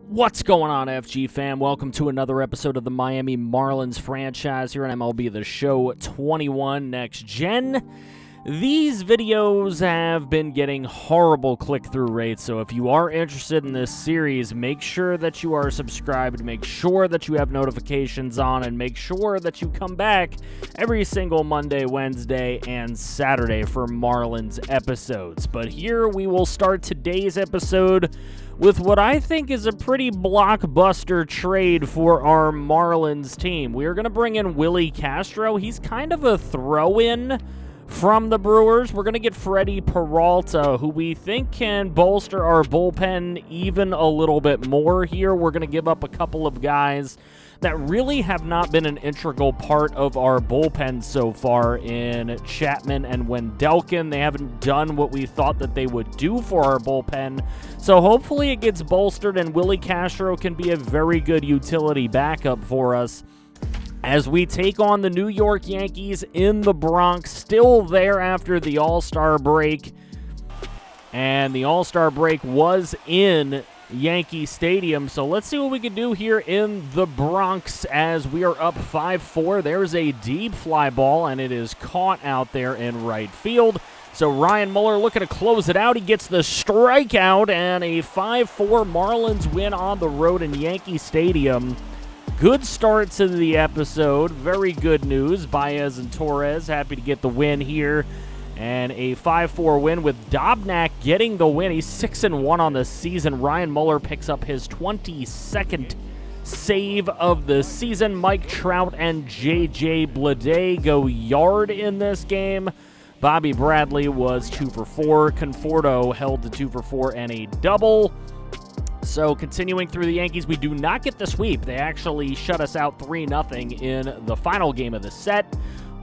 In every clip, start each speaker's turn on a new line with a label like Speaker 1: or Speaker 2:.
Speaker 1: What's going on, FG fam? Welcome to another episode of the Miami Marlins franchise here on MLB the Show 21 Next Gen. These videos have been getting horrible click-through rates, so if you are interested in this series, make sure that you are subscribed, make sure that you have notifications on, and make sure that you come back every single Monday, Wednesday, and Saturday for Marlins episodes. But here we will start today's episode with what I think is a pretty blockbuster trade for our Marlins team. We are going to bring in Willy Castro. He's kind of a throw-in from the Brewers. We're going to get Freddie Peralta, who we think can bolster our bullpen even a little bit more here. We're going to give up a couple of guys that really have not been an integral part of our bullpen so far in Chapman and Wendelken. They haven't done what we thought that they would do for our bullpen. So hopefully it gets bolstered and Willy Castro can be a very good utility backup for us as we take on the New York Yankees in the Bronx, still there after the All-Star break. And the All-Star break was in Yankee Stadium. So let's see what we can do here in the Bronx as we are up 5-4. There's a deep fly ball, and it is caught out there in right field. So Ryan Muller looking to close it out. He gets the strikeout, and a 5-4 Marlins win on the road in Yankee Stadium. Good start to the episode. Very good news. Baez and Torres happy to get the win here. And a 5-4 win with Dobnak getting the win. He's 6-1 on the season. Ryan Muller picks up his 22nd save of the season. Mike Trout and J.J. Bleday go yard in this game. Bobby Bradley was 2 for 4. Conforto held to 2 for 4 and a double. So continuing through the Yankees, we do not get the sweep. They actually shut us out 3-0 in the final game of the set.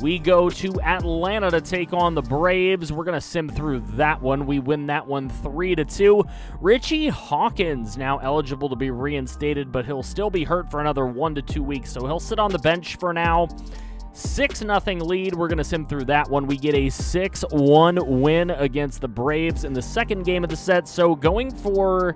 Speaker 1: We go to Atlanta to take on the Braves. We're going to sim through that one. We win that one 3-2. Richie Hawkins now eligible to be reinstated, but he'll still be hurt for another 1 to 2 weeks. So he'll sit on the bench for now. 6-0 lead. We're going to sim through that one. We get a 6-1 win against the Braves in the second game of the set. So going for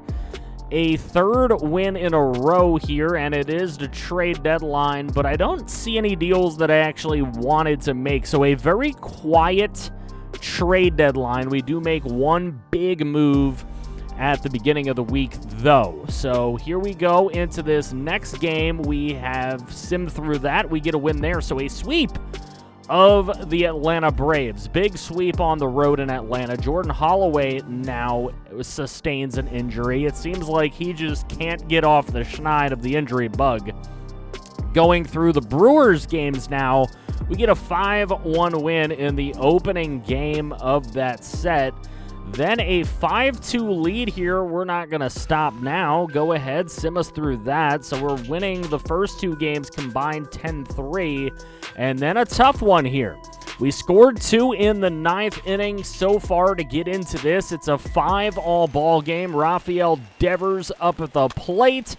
Speaker 1: a third win in a row here, and it is the trade deadline, but I don't see any deals that I actually wanted to make. So a very quiet trade deadline. We do make one big move at the beginning of the week, though. So here we go into this next game. We have simmed through that. We get a win there. So a sweep of the Atlanta Braves. Big sweep on the road in Atlanta. Jordan Holloway now sustains an injury. It seems like he just can't get off the schneid of the injury bug. Going through the Brewers games now, we get a 5-1 win in the opening game of that set. Then a 5-2 lead here. We're not going to stop now. Go ahead, sim us through that. So we're winning the first two games combined 10-3. And then a tough one here. We scored 2 in the 9th inning so far to get into this. It's a 5-all ball game. Rafael Devers up at the plate.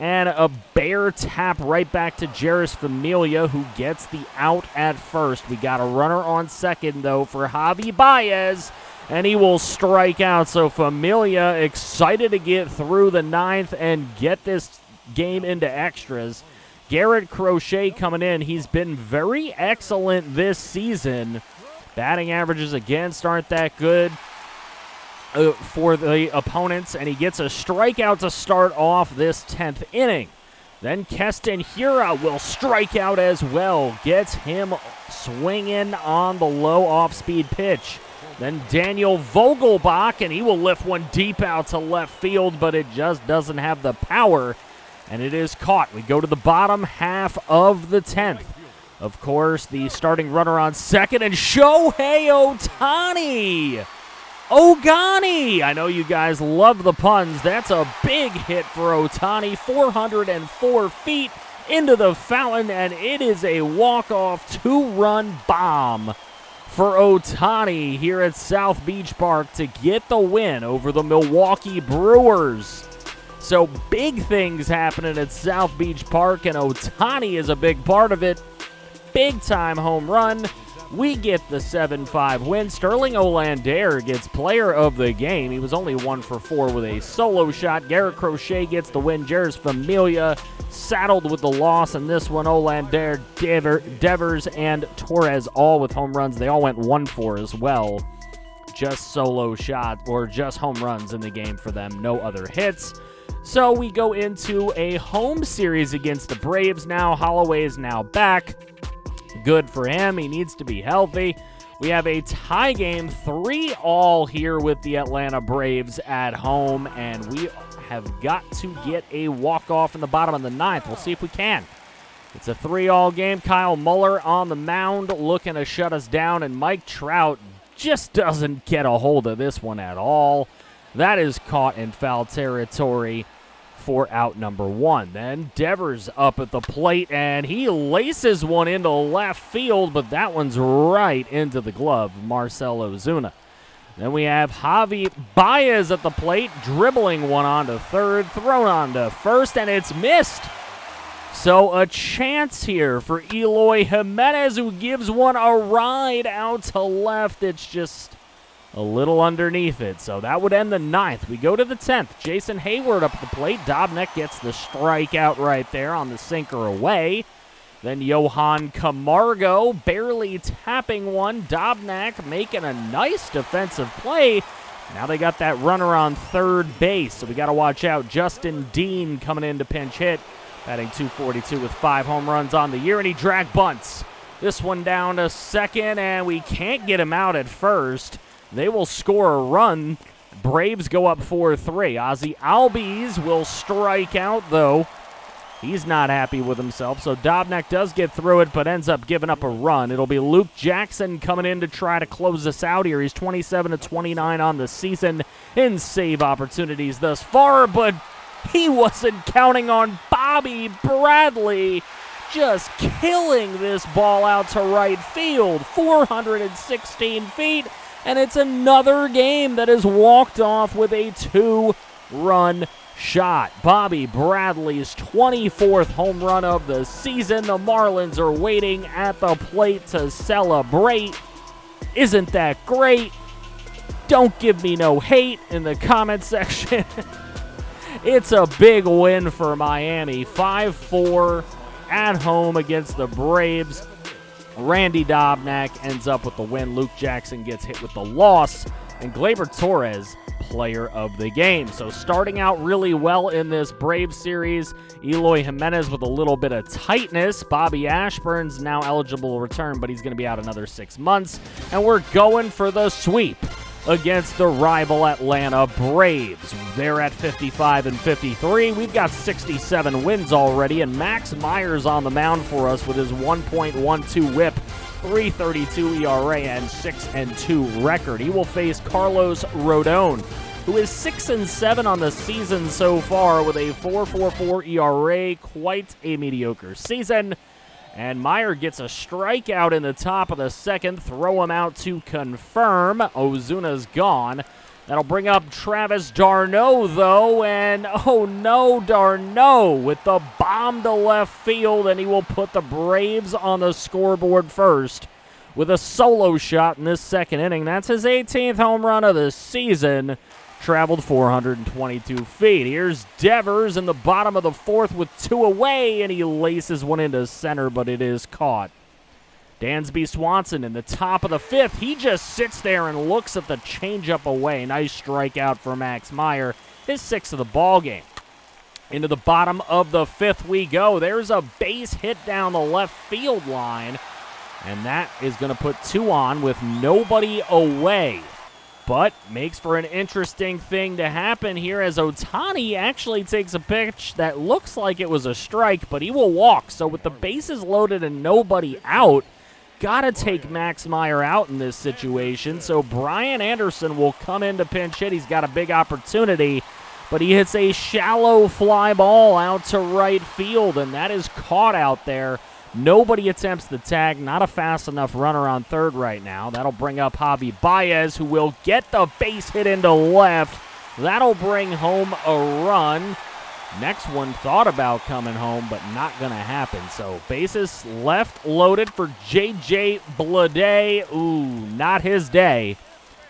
Speaker 1: And a bear tap right back to Jeurys Familia, who gets the out at first. We got a runner on second, though, for Javi Baez. And he will strike out. So Familia excited to get through the 9th and get this game into extras. Garrett Crochet coming in. He's been very excellent this season. Batting averages against aren't that good for the opponents. And he gets a strikeout to start off this 10th inning. Then Keston Hiura will strike out as well. Gets him swinging on the low off-speed pitch. Then Daniel Vogelbach, and he will lift one deep out to left field, but it just doesn't have the power, and it is caught. We go to the bottom half of the 10th. Of course, the starting runner on second, and Shohei Ohtani! Ogani! I know you guys love the puns. That's a big hit for Ohtani, 404 feet into the fountain, and it is a walk-off 2-run bomb for Ohtani here at South Beach Park to get the win over the Milwaukee Brewers. So big things happening at South Beach Park, and Ohtani is a big part of it. Big-time home run. We get the 7-5 win. Sterling Olander gets player of the game. He was only 1 for 4 with a solo shot. Garrett Crochet gets the win. Jeris Familia saddled with the loss in this one. Olander, Devers, and Torres all with home runs. They all went 1-4 as well. Just solo shot or just home runs in the game for them. No other hits. So we go into a home series against the Braves now. Holloway is now back. Good for him. He needs to be healthy. We have a tie game, 3-3 here with the Atlanta Braves at home, and we have got to get a walk-off in the bottom of the ninth. We'll see if we can. It's a 3-3 game. Kyle Muller on the mound looking to shut us down, and Mike Trout just doesn't get a hold of this one at all. That is caught in foul territory for out number 1. Then Devers up at the plate, and he laces one into left field, but that one's right into the glove of Marcell Ozuna. Then we have Javi Baez at the plate, dribbling one onto third, thrown onto first, and it's missed. So a chance here for Eloy Jimenez, who gives one a ride out to left. It's just a little underneath it, so that would end the ninth. We go to the 10th. Jason Hayward up at the plate. Dobnak gets the strikeout right there on the sinker away. Then Johan Camargo barely tapping one. Dobnak making a nice defensive play. Now they got that runner on third base, so we got to watch out. Justin Dean coming in to pinch hit, batting .242 with 5 home runs on the year, and he drag bunts. This one down to second, and we can't get him out at first. They will score a run. Braves go up 4-3. Ozzie Albies will strike out, though. He's not happy with himself, so Dobnak does get through it, but ends up giving up a run. It'll be Luke Jackson coming in to try to close us out here. He's 27-29 on the season in save opportunities thus far, but he wasn't counting on Bobby Bradley just killing this ball out to right field. 416 feet. And it's another game that is walked off with a 2-run shot. Bobby Bradley's 24th home run of the season. The Marlins are waiting at the plate to celebrate. Isn't that great? Don't give me no hate in the comment section. It's a big win for Miami. 5-4 at home against the Braves. Randy Dobnak ends up with the win. Luke Jackson gets hit with the loss. And Gleyber Torres, player of the game. So starting out really well in this Braves series. Eloy Jimenez with a little bit of tightness. Bobby Ashburn's now eligible to return, but he's going to be out another 6 months. And we're going for the sweep against the rival Atlanta Braves. They're at 55-53. We've got 67 wins already, and Max Meyer's on the mound for us with his 1.12 whip, 3.32 ERA, and 6-2 record. He will face Carlos Rodon, who is 6-7 on the season so far with a 4.44 ERA. Quite a mediocre season. And Meyer gets a strikeout in the top of the second. Throw him out to confirm. Ozuna's gone. That'll bring up Travis d'Arnaud, though. And, oh no, d'Arnaud with the bomb to left field. And he will put the Braves on the scoreboard first with a solo shot in this second inning. That's his 18th home run of the season. Traveled 422 feet. Here's Devers in the bottom of the fourth with 2 away, and he laces one into center, but it is caught. Dansby Swanson in the top of the fifth. He just sits there and looks at the changeup away. Nice strikeout for Max Meyer. His 6th of the ball game. Into the bottom of the fifth we go. There's a base hit down the left field line, and that is going to put 2 on with nobody away. But makes for an interesting thing to happen here as Ohtani actually takes a pitch that looks like it was a strike, but he will walk. So with the bases loaded and nobody out, got to take Max Meyer out in this situation. So Brian Anderson will come in to pinch hit. He's got a big opportunity, but he hits a shallow fly ball out to right field, and that is caught out there. Nobody attempts the tag. Not a fast enough runner on third right now. That'll bring up Javi Baez, who will get the base hit into left. That'll bring home a run. Next one thought about coming home, but not going to happen. So bases left loaded for J.J. Bleday. Ooh, not his day,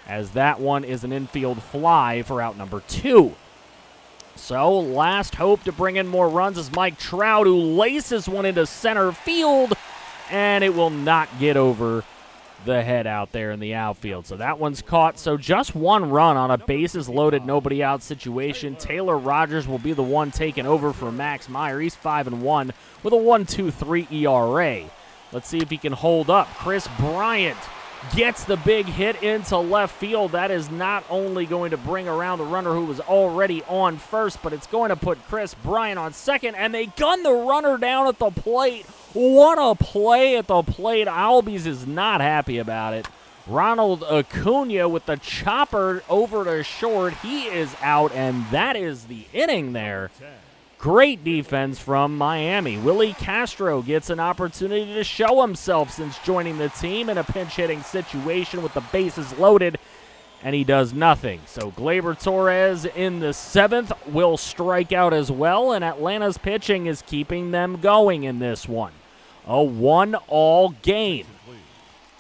Speaker 1: as that one is an infield fly for out number 2. So last hope to bring in more runs is Mike Trout, who laces one into center field, and it will not get over the head out there in the outfield. So that one's caught. So just one run on a bases loaded, nobody out situation. Taylor Rogers will be the one taking over for Max Meyer. He's 5-1 with a 1.23 ERA. Let's see if he can hold up. Chris Bryant gets the big hit into left field. That is not only going to bring around the runner who was already on first, but it's going to put Chris Bryant on second, and they gun the runner down at the plate. What a play at the plate. Albies is not happy about it. Ronald Acuna with the chopper over to short. He is out, and that is the inning there. Great defense from Miami. Willy Castro gets an opportunity to show himself since joining the team in a pinch-hitting situation with the bases loaded, and he does nothing. So Gleyber Torres in the 7th will strike out as well, and Atlanta's pitching is keeping them going in this one. A 1-all game.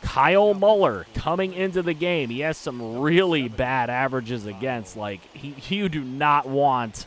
Speaker 1: Kyle Muller coming into the game. He has some really bad averages against. Like, you do not want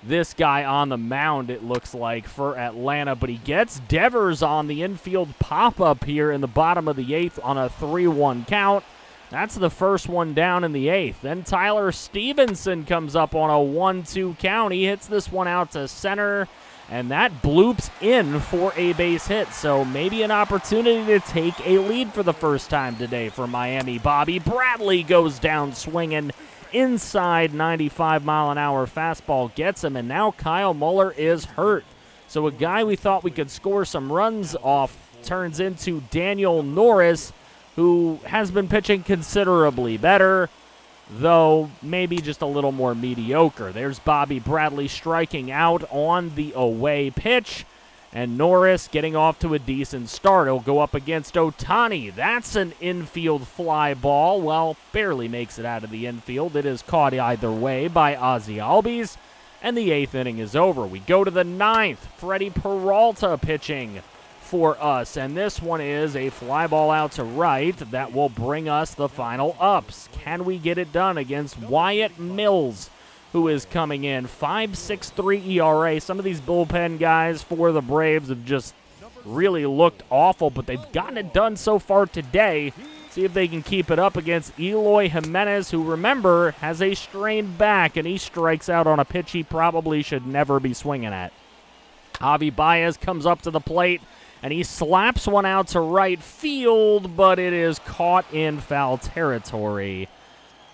Speaker 1: this guy on the mound, it looks like, for Atlanta. But he gets Devers on the infield pop-up here in the bottom of the 8th on a 3-1 count. That's the first one down in the 8th. Then Tyler Stevenson comes up on a 1-2 count. He hits this one out to center, and that bloops in for a base hit. So maybe an opportunity to take a lead for the first time today for Miami. Bobby Bradley goes down swinging. Inside 95-mile-an-hour fastball gets him, and now Kyle Muller is hurt. So a guy we thought we could score some runs off turns into Daniel Norris, who has been pitching considerably better, though maybe just a little more mediocre. There's Bobby Bradley striking out on the away pitch, and Norris getting off to a decent start. He'll go up against Ohtani. That's an infield fly ball. Well, barely makes it out of the infield. It is caught either way by Ozzie Albies, and the 8th inning is over. We go to the 9th. Freddie Peralta pitching for us, and this one is a fly ball out to right that will bring us the final ups. Can we get it done against Wyatt Mills, who is coming in? 5.63 ERA. Some of these bullpen guys for the Braves have just really looked awful, but they've gotten it done so far today. See if they can keep it up against Eloy Jimenez, who, remember, has a strained back, and he strikes out on a pitch he probably should never be swinging at. Javi Baez comes up to the plate, and he slaps one out to right field, but it is caught in foul territory.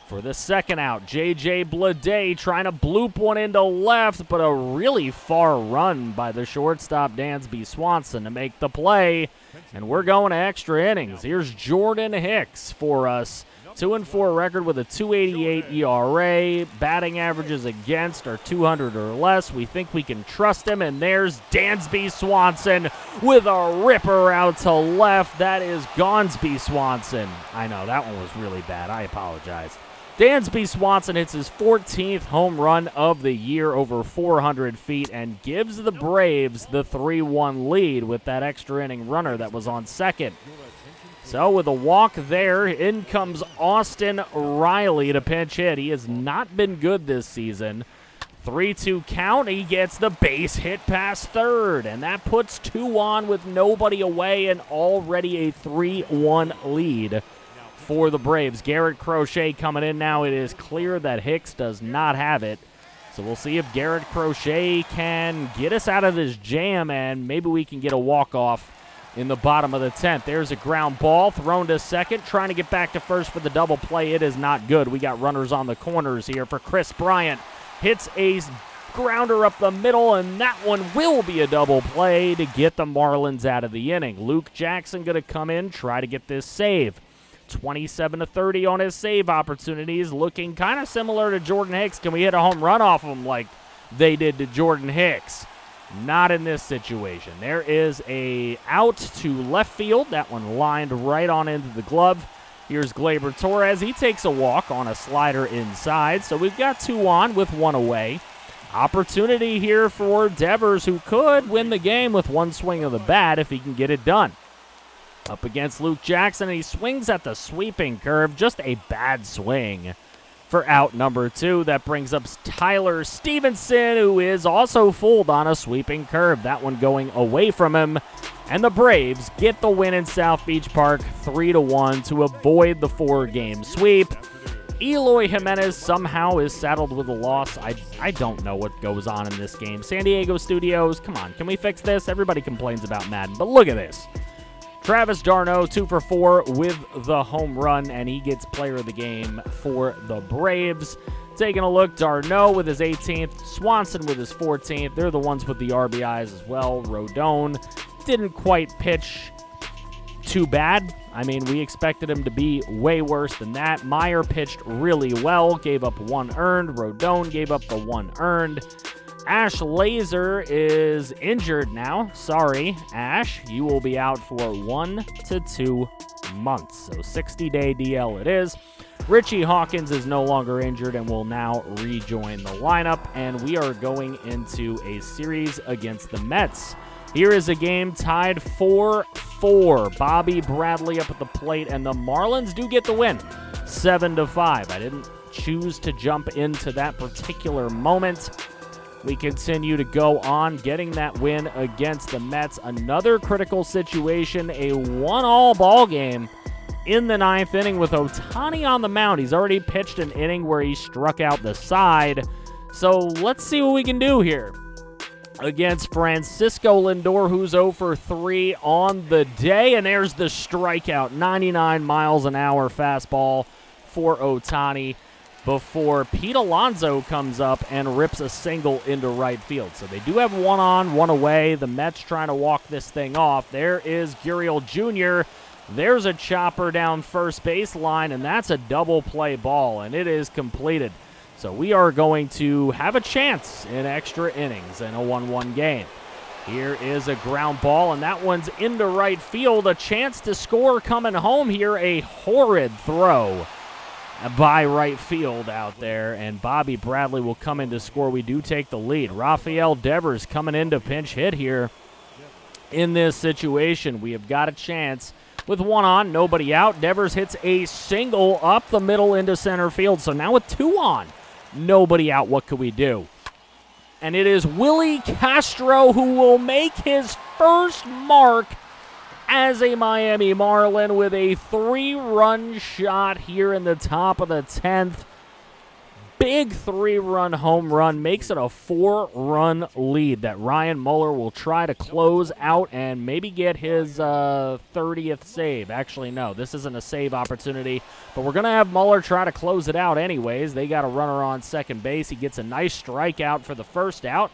Speaker 1: For the second out, J.J. Bleday trying to bloop one into left, but a really far run by the shortstop Dansby Swanson to make the play. And we're going to extra innings. Here's Jordan Hicks for us. 2-4 record with a 2.88 ERA. Batting averages against are 200 or less. We think we can trust him. And there's Dansby Swanson with a ripper out to left. That is Dansby Swanson. I know, that one was really bad. I apologize. Dansby Swanson hits his 14th home run of the year over 400 feet and gives the Braves the 3-1 lead with that extra inning runner that was on second. So with a walk there, in comes Austin Riley to pinch hit. He has not been good this season. 3-2 count. He gets the base hit past third, and that puts 2 on with nobody away and already a 3-1 lead for the Braves. Garrett Crochet coming in now. It is clear that Hicks does not have it. So we'll see if Garrett Crochet can get us out of this jam, and maybe we can get a walk-off in the bottom of the 10th. There's a ground ball thrown to second, trying to get back to first for the double play. It is not good. We got runners on the corners here for Chris Bryant. Hits a grounder up the middle, and that one will be a double play to get the Marlins out of the inning. Luke Jackson going to come in, try to get this save. 27-30 on his save opportunities, looking kind of similar to Jordan Hicks. Can we hit a home run off of him like they did to Jordan Hicks? Not in this situation. There is a out to left field. That one lined right on into the glove. Here's Gleyber Torres. He takes a walk on a slider inside. So we've got 2 on with 1 away. opportunity here for Devers, who could win the game with one swing of the bat if he can get it done. Up against Luke Jackson, and he swings at the sweeping curve. Just a bad swing for out number 2. That brings up Tyler Stevenson, who is also fooled on a sweeping curve. That one going away from him. And the Braves get the win in South Beach Park 3-1 to avoid the 4-game sweep. Eloy Jimenez somehow is saddled with a loss. I don't know what goes on in this game. San Diego Studios, come on, can we fix this? Everybody complains about Madden, but look at this. Travis d'Arnaud, 2 for 4 with the home run, and he gets player of the game for the Braves. Taking a look, d'Arnaud with his 18th, Swanson with his 14th. They're the ones with the RBIs as well. Rodon didn't quite pitch too bad. I mean, we expected him to be way worse than that. Meyer pitched really well, gave up 1 earned. Rodon gave up the 1 earned. Ash Laser is injured now. Sorry, Ash. You will be out for 1 to 2 months. So 60-day DL it is. Richie Hawkins is no longer injured and will now rejoin the lineup. And we are going into a series against the Mets. Here is a game tied 4-4. Bobby Bradley up at the plate, and the Marlins do get the win, 7-5. I didn't choose to jump into that particular moment. We continue to go on, getting that win against the Mets. Another critical situation, a 1-all ball game in the 9th inning with Ohtani on the mound. He's already pitched an inning where he struck out the side. So let's see what we can do here against Francisco Lindor, who's 0 for 3 on the day. And there's the strikeout, 99 miles an hour fastball for Ohtani, before Pete Alonso comes up and rips a single into right field. So they do have 1 on, 1 away. The Mets trying to walk this thing off. There is Gurriel Jr. There's a chopper down first baseline, and that's a double play ball, and it is completed. So we are going to have a chance in extra innings in a 1-1 game. Here is a ground ball, and that one's into right field. A chance to score coming home here. A horrid throw by right field out there, and Bobby Bradley will come in to score. We do take the lead. Rafael Devers coming in to pinch hit here in this situation. We have got a chance with 1 on, nobody out. Devers hits a single up the middle into center field. So now with 2 on, nobody out, what could we do? And it is Willy Castro who will make his first mark as a Miami Marlin with a 3-run shot here in the top of the 10th. Big 3-run home run makes it a 4-run lead that Ryan Muller will try to close out and maybe get his 30th save. Actually, no, this isn't a save opportunity, but we're going to have Muller try to close it out anyways. They got a runner on second base. He gets a nice strikeout for the first out.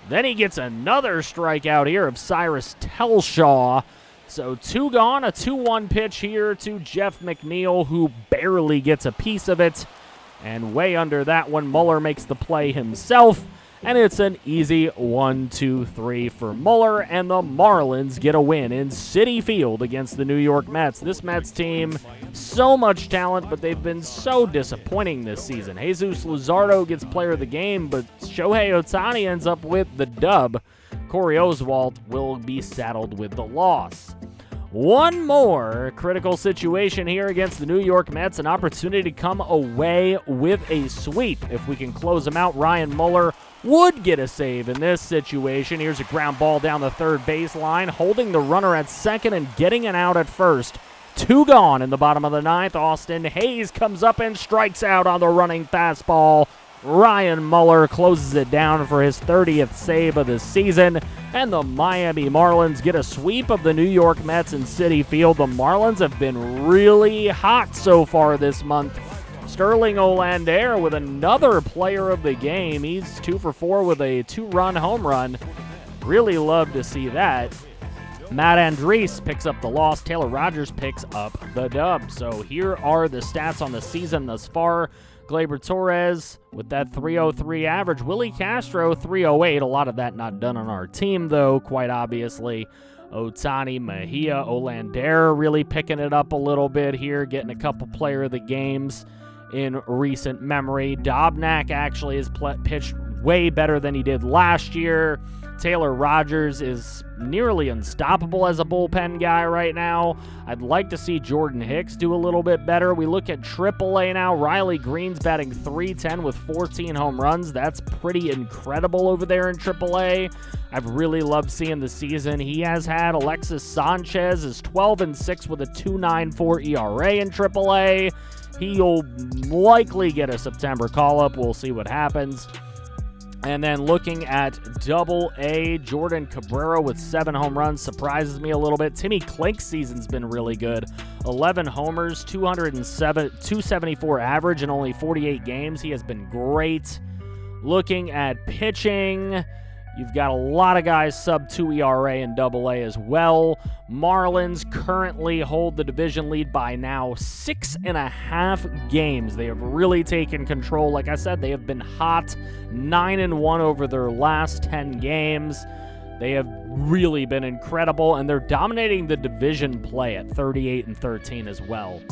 Speaker 1: Then he gets another strikeout here of Cyrus Telshaw. So 2 gone, a 2-1 pitch here to Jeff McNeil, who barely gets a piece of it. And way under that one, Muller makes the play himself. And it's an easy 1-2-3 for Muller. And the Marlins get a win in Citi Field against the New York Mets. This Mets team, so much talent, but they've been so disappointing this season. Jesus Luzardo gets player of the game, but Shohei Ohtani ends up with the dub. Corey Oswalt will be saddled with the loss. One more critical situation here against the New York Mets. An opportunity to come away with a sweep. If we can close them out, Ryan Muller would get a save in this situation. Here's a ground ball down the third baseline, holding the runner at second and getting an out at first. 2 gone in the bottom of the 9th. Austin Hayes comes up and strikes out on the running fastball. Ryan Muller closes it down for his 30th save of the season, and the Miami Marlins get a sweep of the New York Mets in Citi Field. The Marlins have been really hot so far this month. Sterling Olander with another player of the game. He's 2 for 4 with a 2-run home run. Really love to see that. Matt Andres picks up the loss. Taylor Rogers picks up the dub. So here are the stats on the season thus far. Gleyber Torres with that 303 average. Willy Castro, 308. A lot of that not done on our team, though, quite obviously. Ohtani, Mejia, Olander really picking it up a little bit here, getting a couple player of the games in recent memory. Dobnak actually has pitched way better than he did last year. Taylor Rogers is nearly unstoppable as a bullpen guy right now. I'd like to see Jordan Hicks do a little bit better. We look at AAA now. Riley Green's batting .310 with 14 home runs. That's pretty incredible over there in AAA. I've really loved seeing the season he has had. Alexis Sanchez is 12-6 with a 2.94 ERA in AAA. He'll likely get a September call-up. We'll see what happens. And then looking at Double-A, Jordan Cabrero with 7 home runs surprises me a little bit. Timmy Klink's season's been really good. 11 homers, 274 average in only 48 games. He has been great. Looking at pitching, you've got a lot of guys sub-2 ERA in Double-A as well. Marlins currently hold the division lead by now 6.5 games. They have really taken control. Like I said, they have been hot, 9-1 over their last 10 games. They have really been incredible, and they're dominating the division play at 38-13 as well.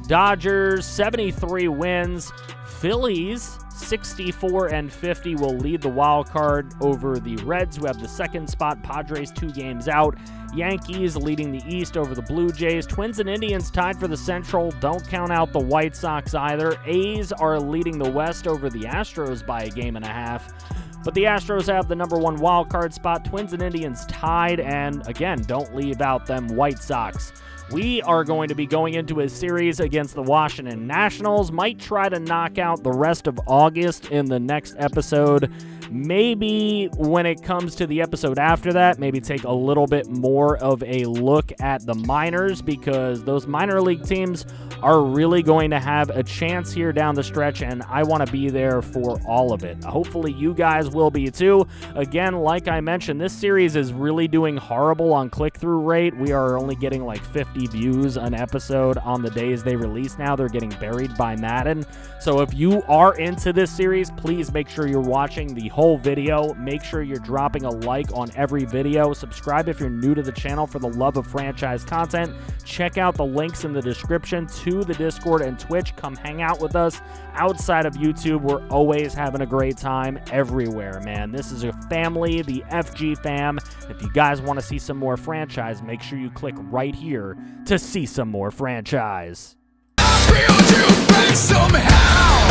Speaker 1: Dodgers, 73 wins. Phillies, 64-50 will lead the wild card over the Reds, who have the second spot. Padres 2 games out. Yankees leading the East over the Blue Jays. Twins and Indians tied for the Central. Don't count out the White Sox either. A's are leading the West over the Astros by 1.5 games. But the Astros have the number 1 wild card spot. Twins and Indians tied, and again, don't leave out them White Sox. We are going to be going into a series against the Washington Nationals. Might try to knock out the rest of August in the next episode. Maybe when it comes to the episode after that, maybe take a little bit more of a look at the minors, because those minor league teams are really going to have a chance here down the stretch, and I want to be there for all of it. Hopefully you guys will be too. Again, like I mentioned, this series is really doing horrible on click-through rate. We are only getting like 50 views an episode on the days they release now. They're getting buried by Madden. So if you are into this series, please make sure you're watching the whole video. Make sure you're dropping a like on every video. Subscribe if you're new to the channel for the love of franchise content. Check out the links in the description to the Discord and Twitch. Come hang out with us. Outside of YouTube, we're always having a great time everywhere, man. This is a family, the FG fam. If you guys want to see some more franchise, make sure you click right here to see some more franchise.
Speaker 2: I feel you back somehow.